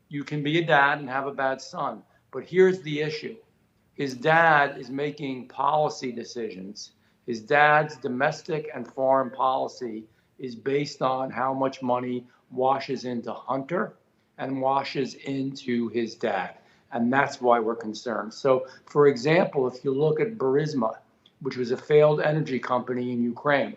You can be a dad and have a bad son. But here's the issue. His dad is making policy decisions. His dad's domestic and foreign policy is based on how much money washes into Hunter and washes into his dad. And that's why we're concerned. So, for example, if you look at Burisma, which was a failed energy company in Ukraine,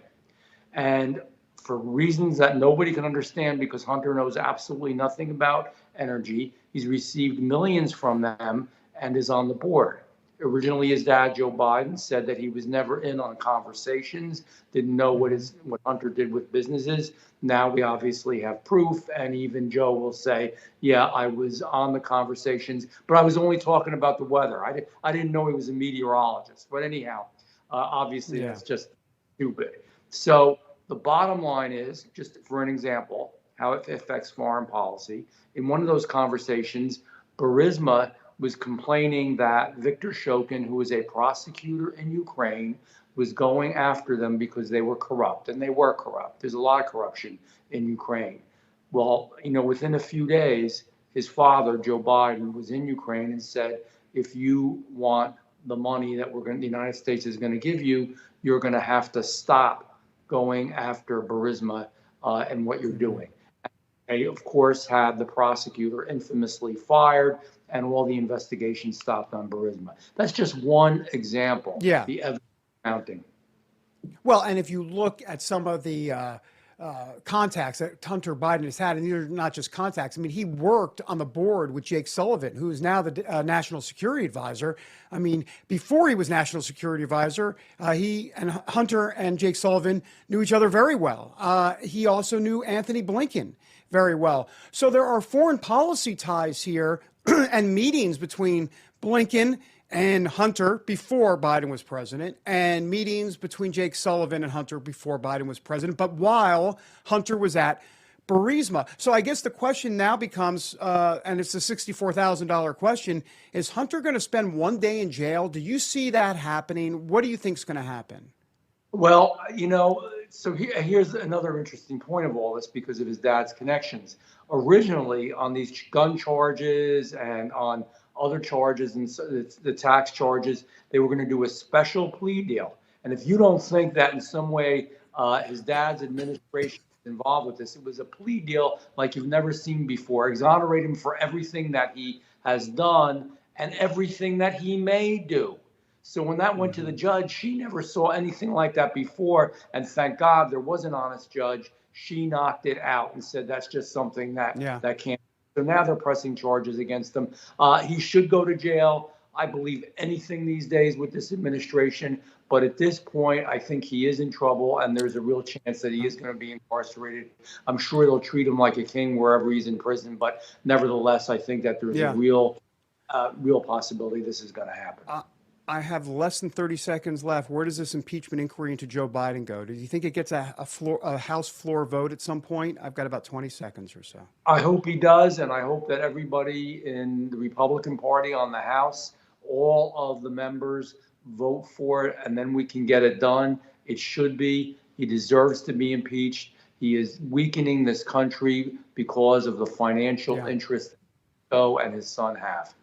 and for reasons that nobody can understand because Hunter knows absolutely nothing about energy, he's received millions from them and is on the board. Originally, his dad, Joe Biden, said that he was never in on conversations, didn't know what Hunter did with businesses. Now we obviously have proof, and even Joe will say, yeah, I was on the conversations, but I was only talking about the weather. I didn't know he was a meteorologist. But anyhow, obviously that's just stupid. So the bottom line is, just for an example, how it affects foreign policy. In one of those conversations, Burisma was complaining that Viktor Shokin, who was a prosecutor in Ukraine, was going after them because they were corrupt, and they were corrupt. There's a lot of corruption in Ukraine. Well, within a few days, his father, Joe Biden, was in Ukraine and said, if you want the money that the United States is going to give you, you're going to have to stop going after Burisma and what you're doing. They, of course, had the prosecutor infamously fired and all the investigation stopped on Burisma. That's just one example. Yeah. The evidence mounting. Well, and if you look at some of the contacts that Hunter Biden has had, and these are not just contacts. I mean, he worked on the board with Jake Sullivan, who is now the National Security Advisor. I mean, before he was National Security Advisor, he and Hunter and Jake Sullivan knew each other very well. He also knew Anthony Blinken very well. So there are foreign policy ties here and meetings between Blinken and Hunter before Biden was president, and meetings between Jake Sullivan and Hunter before Biden was president, but while Hunter was at Burisma. So I guess the question now becomes, and it's a $64,000 question, is Hunter going to spend one day in jail? Do you see that happening? What do you think is going to happen? Well, so here's another interesting point of all this because of his dad's connections. Originally, on these gun charges and on other charges and the tax charges, they were going to do a special plea deal. And if you don't think that in some way his dad's administration is involved with this, it was a plea deal like you've never seen before. Exonerate him for everything that he has done and everything that he may do. So when that went to the judge, she never saw anything like that before. And thank God there was an honest judge. She knocked it out and said that's just something that can't. So now they're pressing charges against him. He should go to jail. I believe anything these days with this administration. But at this point, I think he is in trouble, and there's a real chance that he is going to be incarcerated. I'm sure they'll treat him like a king wherever he's in prison. But nevertheless, I think that there's a real possibility this is going to happen. I have less than 30 seconds left. Where does this impeachment inquiry into Joe Biden go? Do you think it gets a House floor vote at some point? I've got about 20 seconds or so. I hope he does, and I hope that everybody in the Republican Party on the House, all of the members vote for it, and then we can get it done. It should be. He deserves to be impeached. He is weakening this country because of the financial interest Joe and his son have.